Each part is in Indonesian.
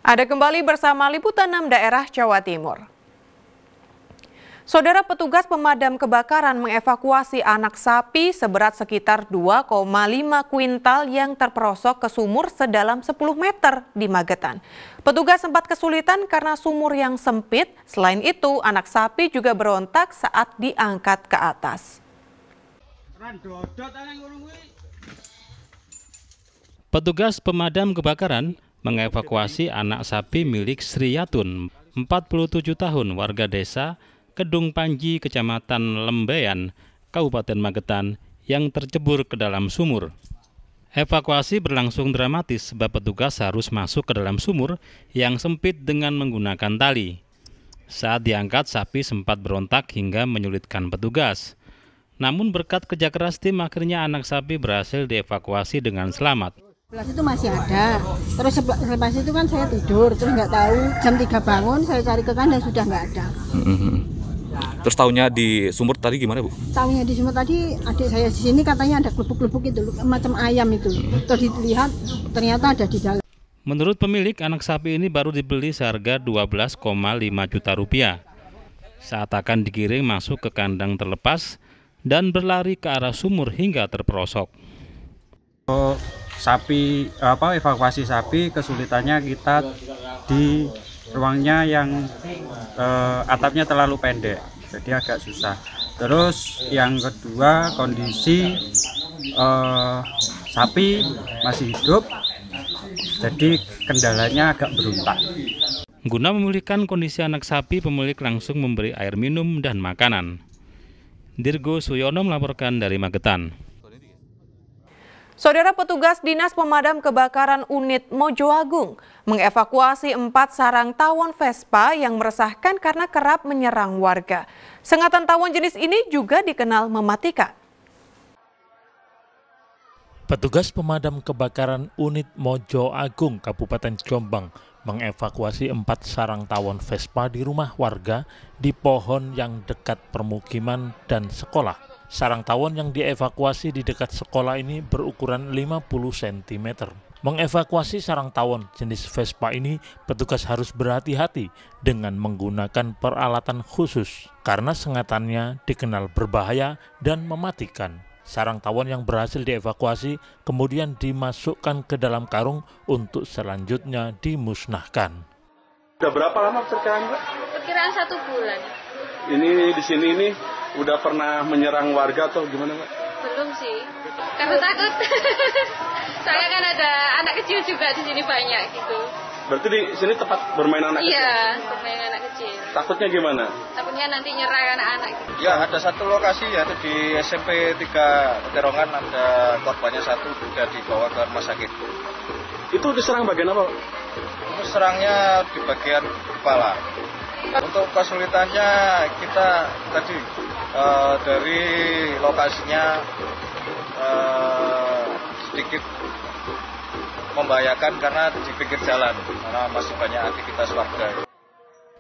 Ada kembali bersama Liputan 6 Daerah Jawa Timur. Saudara, petugas pemadam kebakaran mengevakuasi anak sapi seberat sekitar 2,5 kuintal yang terperosok ke sumur sedalam 10 meter di Magetan. Petugas sempat kesulitan karena sumur yang sempit. Selain itu, anak sapi juga berontak saat diangkat ke atas. Petugas pemadam kebakaran mengevakuasi anak sapi milik Sri Yatun, 47 tahun, warga desa Kedung Panji, Kecamatan Lembeyan, Kabupaten Magetan, yang tercebur ke dalam sumur. Evakuasi berlangsung dramatis sebab petugas harus masuk ke dalam sumur yang sempit dengan menggunakan tali. Saat diangkat, sapi sempat berontak hingga menyulitkan petugas. Namun berkat kerja keras tim, akhirnya anak sapi berhasil dievakuasi dengan selamat. Itu masih ada, terus selepas itu kan saya tidur, terus nggak tahu, jam 3 bangun, saya cari ke kandang sudah nggak ada. Terus tahunya di sumur tadi gimana, Bu? Tahunya di sumur tadi, adik saya di sini katanya ada kelubuk-kelubuk itu, macam ayam itu. Terus dilihat, ternyata ada di dalam. Menurut pemilik, anak sapi ini baru dibeli seharga 12,5 juta rupiah. Saat akan digiring masuk ke kandang terlepas dan berlari ke arah sumur hingga terperosok. Evakuasi sapi kesulitannya kita di ruangnya yang atapnya terlalu pendek, jadi agak susah. Terus yang kedua, kondisi sapi masih hidup, jadi kendalanya agak berontak. Guna memulihkan kondisi anak sapi, pemilik langsung memberi air minum dan makanan. Dirgo Suyono melaporkan dari Magetan. Saudara, petugas Dinas Pemadam Kebakaran Unit Mojo Agung mengevakuasi 4 sarang tawon Vespa yang meresahkan karena kerap menyerang warga. Sengatan tawon jenis ini juga dikenal mematikan. Petugas Pemadam Kebakaran Unit Mojo Agung, Kabupaten Jombang, mengevakuasi 4 sarang tawon Vespa di rumah warga di pohon yang dekat permukiman dan sekolah. Sarang tawon yang dievakuasi di dekat sekolah ini berukuran 50 cm. Mengevakuasi sarang tawon jenis Vespa ini, petugas harus berhati-hati dengan menggunakan peralatan khusus karena sengatannya dikenal berbahaya dan mematikan. Sarang tawon yang berhasil dievakuasi kemudian dimasukkan ke dalam karung untuk selanjutnya dimusnahkan. Udah berapa lama perkiraan, Mbak? Perkiraan 1 bulan. Ini di sini ini udah pernah menyerang warga atau gimana, Mbak? Belum sih, karena takut. Soalnya kan ada anak kecil juga di sini banyak gitu. Berarti di sini tempat bermain anak kecil? Iya, bermain anak kecil. Takutnya gimana? Takutnya nanti nyerang anak-anak. Ya, ada satu lokasi yaitu di SMP 3 Terongan, ada korbannya 1 sudah dibawa ke rumah sakit. Itu diserang bagian apa? Serangnya di bagian kepala. Untuk kesulitannya kita tadi dari lokasinya sedikit membahayakan karena di pinggir jalan, karena masih banyak aktivitas warga.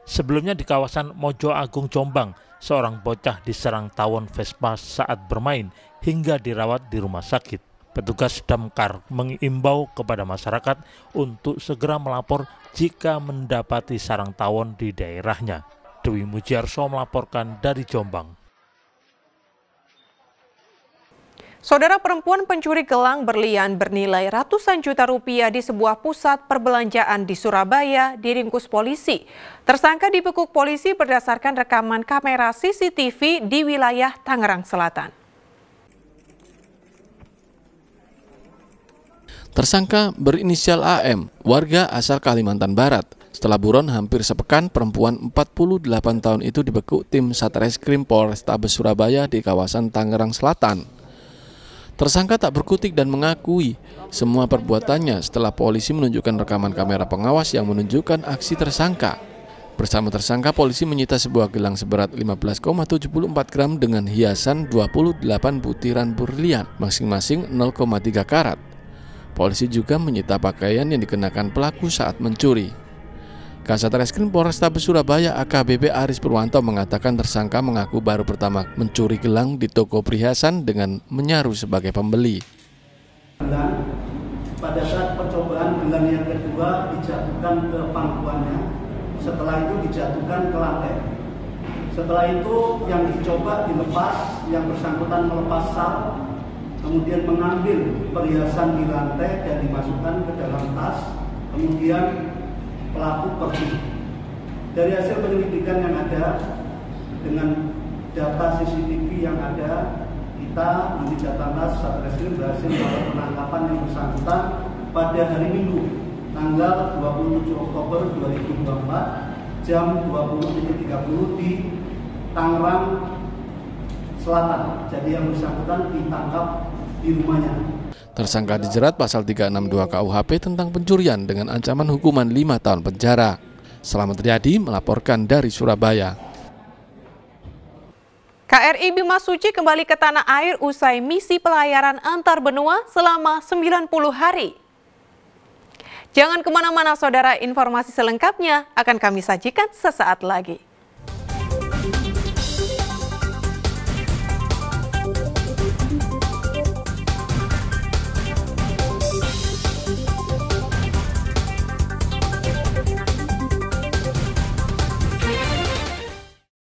Sebelumnya di kawasan Mojo Agung Jombang, seorang bocah diserang tawon Vespa saat bermain hingga dirawat di rumah sakit. Petugas damkar mengimbau kepada masyarakat untuk segera melapor jika mendapati sarang tawon di daerahnya. Dewi Mujiarso melaporkan dari Jombang. Saudara, perempuan pencuri gelang berlian bernilai ratusan juta rupiah di sebuah pusat perbelanjaan di Surabaya diringkus polisi. Tersangka dibekuk polisi berdasarkan rekaman kamera CCTV di wilayah Tangerang Selatan. Tersangka berinisial AM, warga asal Kalimantan Barat. Setelah buron hampir sepekan, perempuan 48 tahun itu dibekuk tim Satreskrim Polrestabes Surabaya di kawasan Tangerang Selatan. Tersangka tak berkutik dan mengakui semua perbuatannya setelah polisi menunjukkan rekaman kamera pengawas yang menunjukkan aksi tersangka. Bersama tersangka, polisi menyita sebuah gelang seberat 15,74 gram dengan hiasan 28 butiran berlian, masing-masing 0,3 karat. Polisi juga menyita pakaian yang dikenakan pelaku saat mencuri. Kasat Reskrim Polrestabes Surabaya AKBP Aris Purwanto mengatakan tersangka mengaku baru pertama mencuri gelang di toko perhiasan dengan menyaru sebagai pembeli. pada saat percobaan gelang yang kedua dijatuhkan ke pangkuannya, setelah itu dijatuhkan ke lantai. Setelah itu yang dicoba dilepas, yang bersangkutan melepas sal, kemudian mengambil perhiasan di lantai dan dimasukkan ke dalam tas, kemudian pelaku pergi. Dari hasil penyelidikan yang ada, dengan data CCTV yang ada, kita unit Jatantras Satreskrim berhasil melakukan penangkapan yang bersangkutan pada hari Minggu, tanggal 27 Oktober 2024, jam 20.30 di Tangerang Selatan. Jadi yang bersangkutan ditangkap di rumahnya. Tersangka dijerat pasal 362 KUHP tentang pencurian dengan ancaman hukuman 5 tahun penjara. Selamat Riyadi melaporkan dari Surabaya. KRI Bimasuci kembali ke tanah air usai misi pelayaran antar benua selama 90 hari. Jangan kemana-mana saudara, informasi selengkapnya akan kami sajikan sesaat lagi.